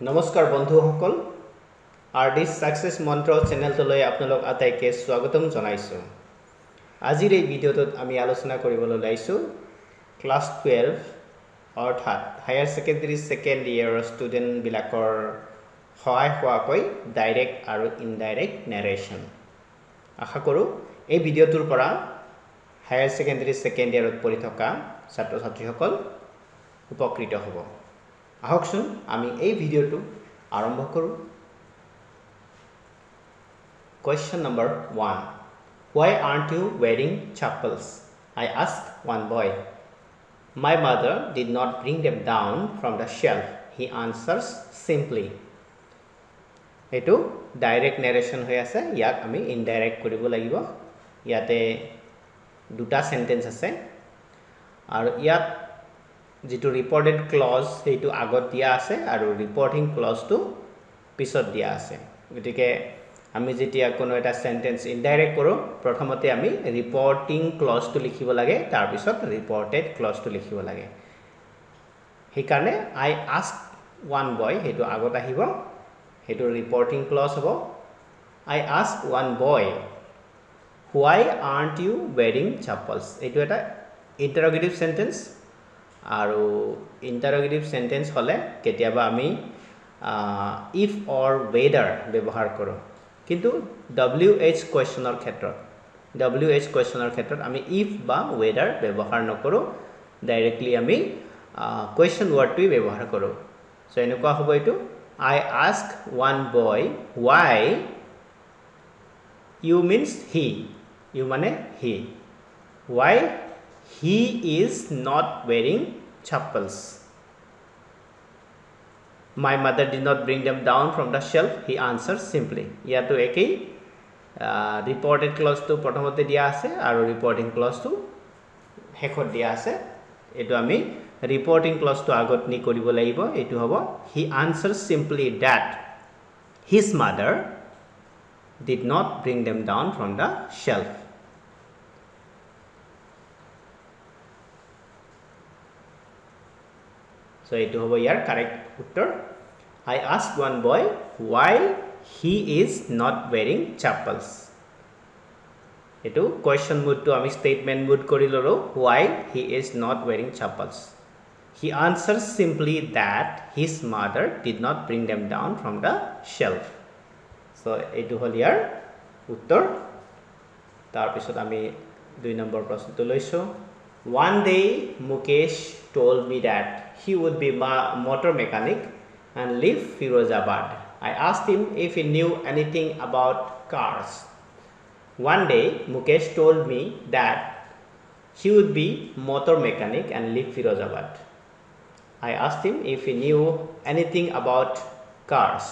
নমস্কাৰ বন্ধুসকল RD success মন্ত্ৰ চেনেলটোলৈ আপোনালোক আটাইকে স্বাগতম জনাইছো। আজিৰ এই ভিডিঅ'টোত আমি আলোচনা কৰিবলৈ লাইছো ক্লাস 12 অৰ্থাৎ হায়াৰ সেকেন্ডাৰী সেকেন্ড ইয়াৰৰ ষ্টুডেন্ট বিলাকৰ সহায় হোৱাকৈ ডাইৰেক্ট আৰু ইনডাইৰেক্ট নাৰেশন। আশা কৰো এই ভিডিঅ'টোৰ পৰা হায়াৰ সেকেন্ডাৰী সেকেন্ড ইয়াৰত পঢ়ি থকা ছাত্ৰ ছাত্ৰীসকল উপকৃত হ'ব। আহকচোন আমি এই ভিডিঅ'টো আৰম্ভ কৰো। Question number 1. Why aren't you wearing chappals? I asked one boy. My mother did not bring them down from the shelf. He answers simply. এটো ডাইৰেক্ট নাৰেশন হৈ আছে, ইয়াক আমি ইনডাইৰেক্ট কৰিব লাগিব। ইয়াতে দুটা সেন্টেন্স আছে আৰু ইয়াত যেটো ৰিপৰ্টেড ক্লজ সেইটো আগত দিয়া আছে আৰু ৰিপৰ্টিং ক্লজটো পিছত দিয়া আছে। গতিকে আমি যেতিয়া কোনো এটা সেন্টেন্স ইনডাইৰেক্ট কৰো প্ৰথমতে আমি ৰিপৰ্টিং ক্লজটো লিখিব লাগে, তাৰ পিছত ৰিপৰ্টেড ক্লজটো লিখিব লাগে। সেইকাৰণে আই আস্ক ওৱান বয় সেইটো আগত আহিব, সেইটো ৰিপৰ্টিং ক্লজ হ'ব। I ask one boy why aren't you wearing chappals? এইটো এটা ইন্টাৰোগেটিভ সেন্টেন্স আৰু ইন্টাৰোগেটিভ সেন্টেন্স হলে কেতিয়াবা আমি if or whether ব্যৱহাৰ কৰোঁ, কিন্তু WH কোৱেশ্চনৰ ক্ষেত্ৰত আমি if বা whether ব্যৱহাৰ নকৰোঁ, ডাইৰেক্টলি আমি কোৱেশ্চন ৱৰ্ডটো ব্যৱহাৰ কৰোঁ। সো এনেকুৱা হ'ব এইটো I ask one boy why, you means he, you মানে he, why he is not wearing chappals. My mother did not bring them down from the shelf. He answers simply. ইয়াতো একেই reported ক্লজটো প্ৰথমতে দিয়া আছে আৰু ৰিপৰ্টিং ক্লজটো শেষত দিয়া আছে। এটো আমি ৰিপৰ্টিং ক্লজটো আগত নি কৰিব লাগিব। এটো হ'ব he answers simply that his mother did not bring them down from the shelf. So etu hobo yar correct uttor. I asked one boy why he is not wearing chappals. Etu question mood to ami statement mood kori loro, why he is not wearing chappals. He answers simply that his mother did not bring them down from the shelf. So etu hol yar uttor. Tar pisot ami 2 number proshno to loiso. One day Mukesh told me that he would be a motor mechanic and live Firozabad. I asked him if he knew anything about cars. One day Mukesh told me that he would be motor mechanic and live Firozabad. I asked him if he knew anything about cars.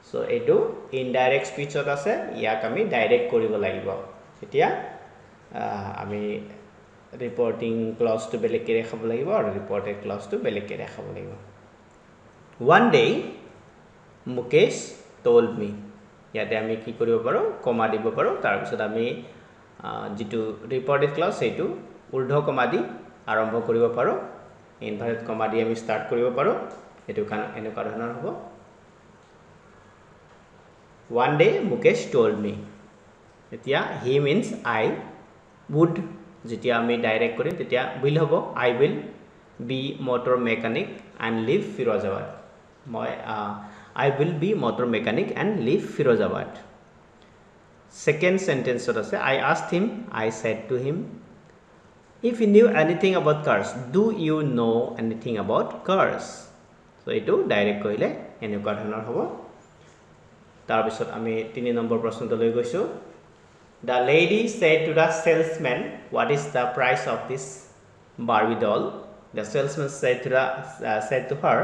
So etu indirect speech ot ase, yak ami direct koribo lagibo. Etia ami reporting clause to belek ke rakhab lagibo aru reported clause to belek ke rakhab lagibo. One day Mukesh told me, yate ami ki koribo paro comma dibo paro, tar pisot ami jitu reported clause etu urdho comma di arambho koribo paro, inverted comma di ami start koribo paro. Etu kan enuka dhonor hobo. One day Mukesh told me. Etia he means I would, যেতিয়া আমি direct কৰিম তেতিয়া will হ'ব I will be motor mechanic and live Firozabad. I will be motor mechanic and live Firozabad. Second sentence ot ase I asked him, I said to him if he knew anything about cars. Do you know anything about cars? So etu direct কইলে এনেকুৱা ধৰণৰ হ'ব। তাৰ পিছত আমি 3 number প্ৰশ্নটো লৈ গৈছো। The lady said to the salesman, what is the price of this Barbie doll? The salesman said to her,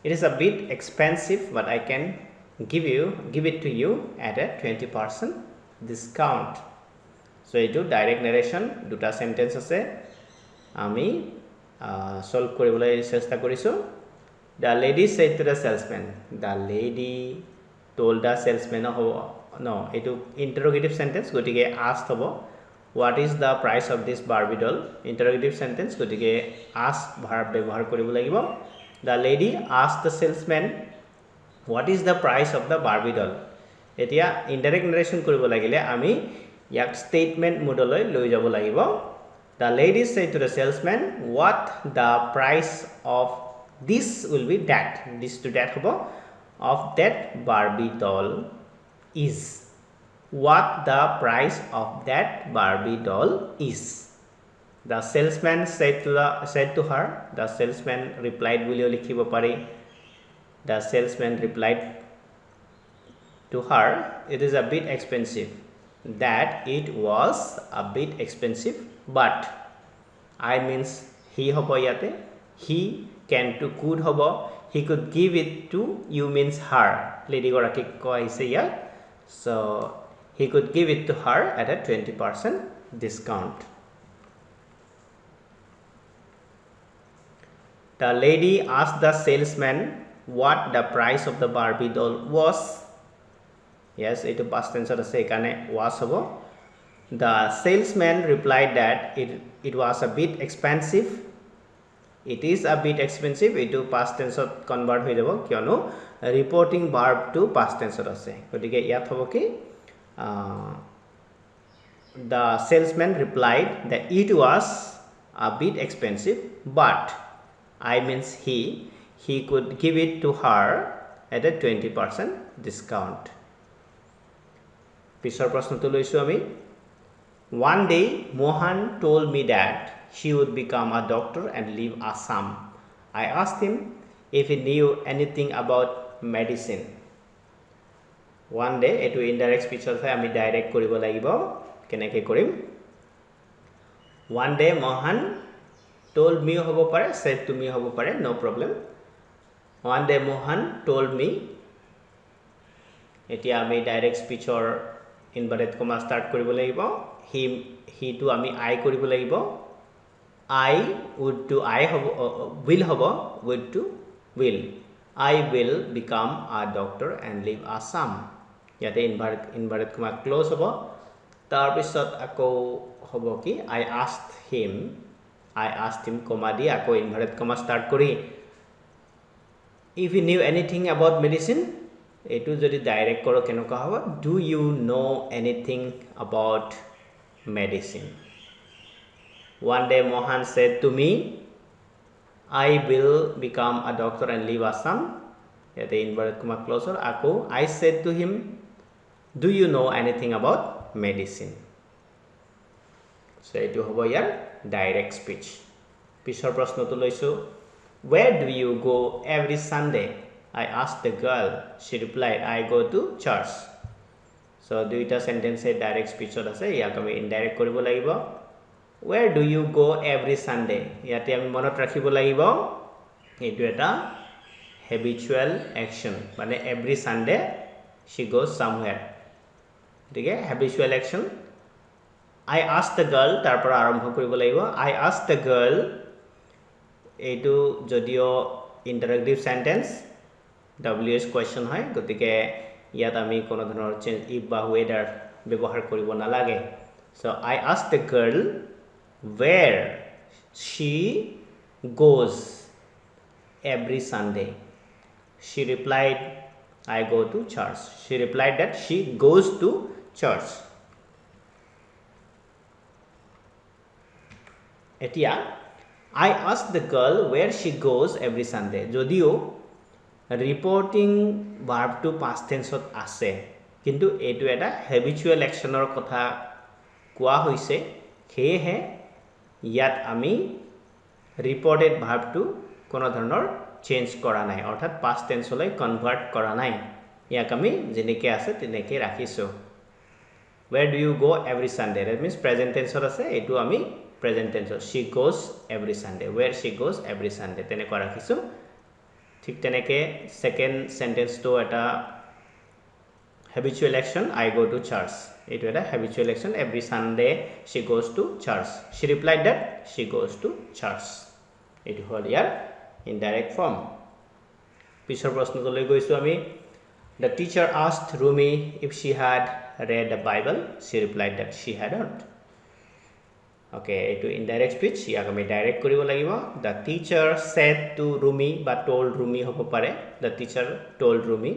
it is a bit expensive, but I can give it to you at a 20% discount. So etu direct narration duta sentence ase, ami solve koribolai chesta korisu. The lady said to the salesman, the lady told the salesman, no, etu interrogative sentence, gotike asked hobo what is the price of this Barbie doll. Interrogative sentence, gotike ask verb ব্যবহাৰ কৰিব লাগিব। The lady asked the salesman, what is the price of the Barbie doll? এতিয়া indirect narration কৰিব লাগিলে আমি ইয়াক statement modলৈ লৈ যাব লাগিব The lady said to the salesman what the price of this will be that this to that হ'ব of that Barbie doll is what the price of that Barbie doll is The salesman said to her the salesman replied বুলিও লিখিব পাৰি The salesman replied to her it is a bit expensive that it was a bit expensive but I means he hobo yate he can to could hobo he could give it to you means her lady goraki koise ya so he could give it to her at a 20% discount The lady asked the salesman what the price of the Barbie doll was Yes, it is past tense ase ekane was hobo The salesman replied that it was a bit expensive It is a bit expensive it is past tense convert hoi jabo kyono reporting verb to past tense ase gotike yat hobo ki The salesman replied that it was a bit expensive but I means he could give it to her at a 20% discount পিছৰ প্ৰশ্নটো লৈছো আমি One day Mohan told me that she would become a doctor and leave Assam I asked him if he knew anything about medicine One day etu indirect speech আছে আমি direct কৰিব লাগিব কেনেকৈ কৰিম One day Mohan told me hobo pare said to me hobo pare no problem One day Mohan told me এতিয়া আমি direct স্পিচৰ inverted comma start কৰিব লাগিব he to আমি I কৰিব লাগিব I would to I will hobo would to will I will become a doctor and leave Assam ইয়াতে inverted comma close hobo তাৰ পিছত আকৌ hobo কি I asked him comma দি আকৌ inverted comma start কৰি if he knew anything about medicine etu jodi direct koro kenuka hobo do you know anything about medicine One day Mohan said to me I will become a doctor and leave Assam yate inverted comma closer ako I said to him do you know anything about medicine so etu hobo yar direct speech pisor proshno to loisu where do you go every Sunday I asked the girl she replied I go to church so duita sentence e direct speech ase yak ami indirect koribo lagibo where do you go every Sunday yate ami monot rakhibo lagibo etu eta habitual action mane every Sunday she goes somewhere ठीक है habitual action I asked the girl tarpor arambho koribo lagibo I asked the girl etu jodio interrogative sentence WH question hoy gotike yat ami kono dhoronor change if ba whether byabohar koribo na lage so I asked the girl where she goes every Sunday she replied I go to church she replied that she goes to church etia I asked the girl where she goes every Sunday jodio reporting verb to past tense ot ase kintu etu eta habitual action or kotha koa hoise he he yat ami reported verb to kono dhonor change kora nai orthat past tense loi convert kora nai yak ami jeneke ase teneke rakhisu where do you go every Sunday that means present tense or ase etu ami present tense she goes every Sunday where she goes every Sunday tene kora rakhisu ঠিক তেনেকে second sentence তো এটা habitual action I go to church etu eta habitual action every Sunday she goes to church she replied that she goes to church etu hol yar indirect form pisor proshno to loi goisu ami the teacher asked Rumi if she had read the Bible she replied that she hadn't Okay, এইটো indirect speech ইয়াক আমি direct কৰিব লাগিব the teacher said to Rumi বা told Rumi হ'ব পাৰে the teacher told Rumi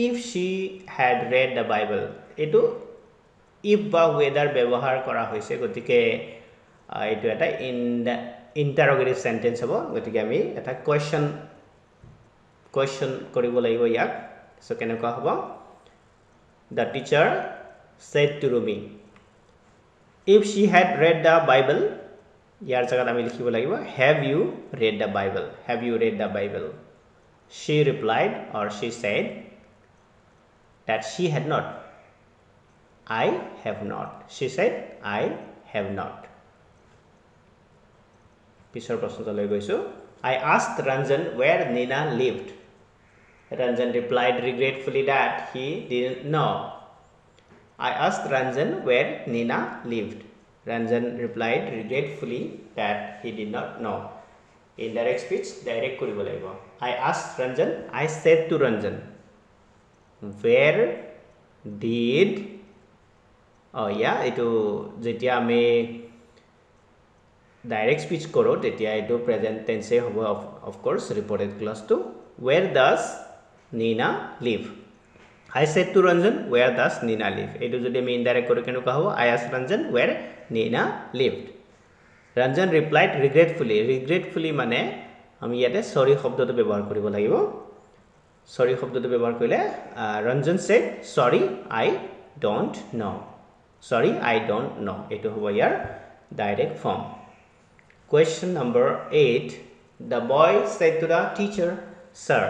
if she had read the Bible এইটো if বা whether ব্যৱহাৰ কৰা হৈছে গতিকে এইটো এটা ইন্টাৰোগেটিভ সেন্টেন্স হ'ব গতিকে আমি এটা কোৱেশ্চন কৰিব লাগিব ইয়াক সো কেনেকুৱা হ'ব the teacher said to Rumi if she had read the Bible ইয়াৰ জায়গাত আমি লিখিব লাগিব have you read the Bible she replied or she said that she had not I have not she said I have not পিছৰ প্ৰশ্নটো লৈ গৈছো I asked Ranjan where Nina lived Ranjan replied regretfully that he didn't know I asked Ranjan where Nina lived Ranjan replied regretfully that he did not know indirect speech direct কৰিব লাগিব I asked Ranjan I said to Ranjan where did এইটো যেতিয়া আমি direct speech কৰো তেতিয়া এইটো present tense হ'ব of course reported clause to where does Nina live I said to Ranjan where does Nina live এইটো যদি আমি indirect কৰো কেনেকুৱা হ'ব I asked Ranjan where Nina lived Ranjan replied regretfully মানে আমি ইয়াতে sorry শব্দটো ব্যৱহাৰ কৰিব লাগিব sorry শব্দটো ব্যৱহাৰ কৰিলে Ranjan said sorry I don't know এইটো হ'ব ইয়াৰ direct form question number 8 the boy said to the teacher sir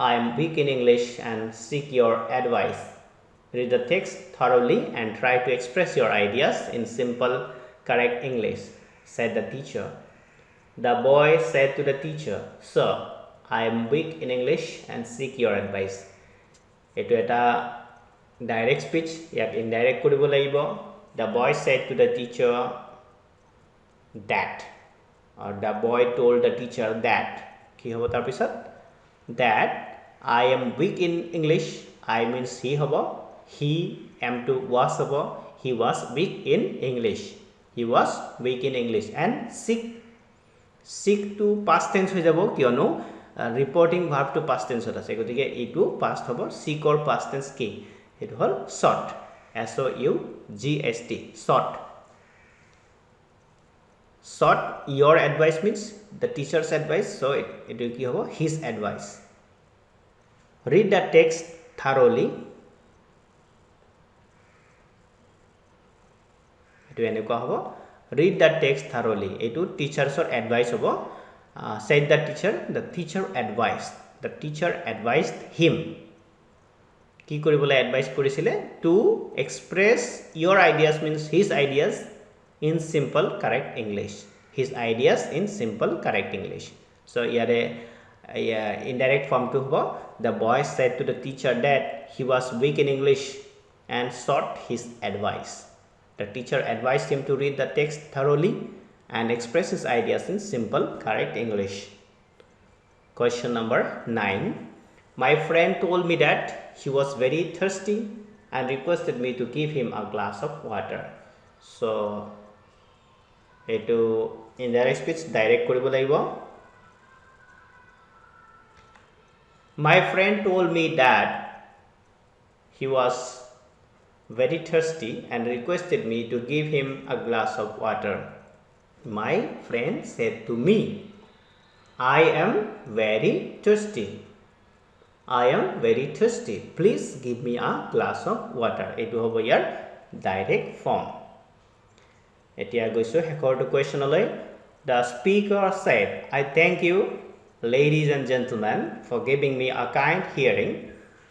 I am weak in English and seek your advice read the text thoroughly and try to express your ideas in simple correct English said the teacher the boy said to the teacher sir I am weak in English and seek your advice etu eta direct speech yak indirect koribo lagibo the boy said to the teacher that or the boy told the teacher that ki hobo tar pisot that I am weak in English I means he hobo he am to was hobo he was weak in English and seek to past tense হৈ যাব কিয়নো reporting verb to past tense হত আছে গতিকে এইটো past হ'ব seek or past tense কি এটো হল sought sought your advice means the teacher's advice so etu ki hobo his advice read the text thoroughly etu enekwa hobo read the text thoroughly etu teacher's advice hobo said the teacher advised him কি কৰিবলে advice কৰিছিলে to express your ideas means his ideas in simple correct English so yare indirect form to hobo the boy said to the teacher that he was weak in English and sought his advice the teacher advised him to read the text thoroughly and express his ideas in simple correct English question number 9 my friend told me that he was very thirsty and requested me to give him a glass of water so etu indirect speech direct koribo lagibo my friend told me that he was very thirsty and requested me to give him a glass of water my friend said to me I am very thirsty please give me a glass of water etu hobo yar direct form etia goiso hekor to question olay the speaker said I thank you ladies and gentlemen for giving me a kind hearing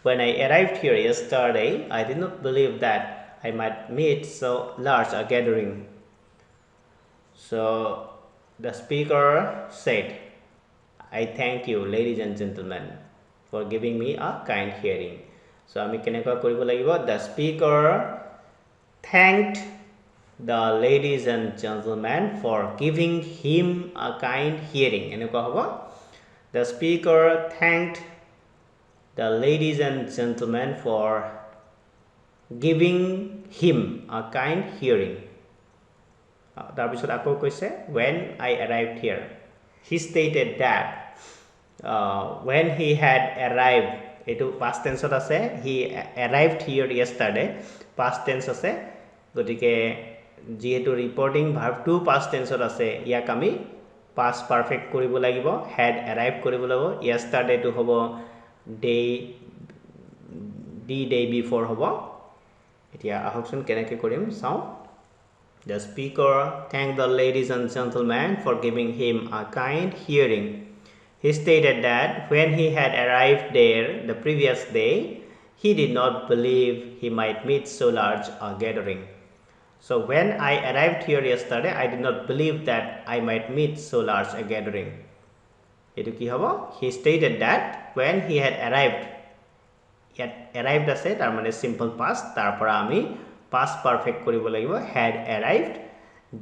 when I arrived here yesterday I did not believe that I might meet so large a gathering so the speaker said I thank you ladies and gentlemen for giving me a kind hearing so ami kenekwa koribo lagibo the speaker thanked the ladies and gentlemen for giving him a kind hearing enekwa hobo the speaker thanked the ladies and gentlemen for giving him a kind hearing তাৰ পিছত আকৌ কৈছে when I arrived here he stated that when he had arrived এটো past tense ত আছে he arrived here yesterday past tense আছে গটিকে যেহেতু reporting verb to past tense ত আছে ইয়াক আমি past perfect কৰিব লাগিব had arrived কৰিব লাগিব yesterday to হ'ব day before হ'ব এতিয়া আহকচোন কেনেকৈ কৰিম চাও The speaker thanked the ladies and gentlemen for giving him a kind hearing. He stated that when he had arrived there the previous day, he did not believe he might meet so large a gathering. So when I arrived here yesterday, I did not believe that I might meet so large a gathering. He stated that when he had arrived, arrived as a simple past, tarpora ami past perfect koribo lagibo had arrived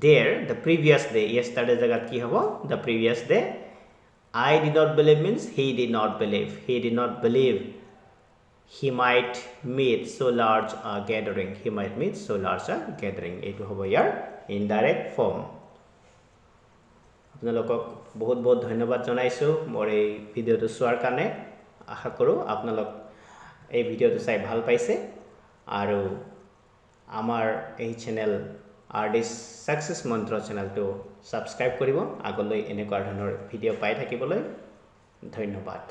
there the previous day yesterday jagat ki hobo the previous day I did not believe means he did not believe he might meet so large a gathering etu hobo yar indirect form apnalokok bahut bahut dhonnobad janaisu mor ei video to suar kane asha koru apnalok ei video to sai bhal paise aru আমাৰ এই channel RD success মন্ত্ৰ চ্যানেলটো subscribe কৰিব আগলৈ এনেকুৱা ধৰণৰ video পাই থাকিবলৈ ধন্যবাদ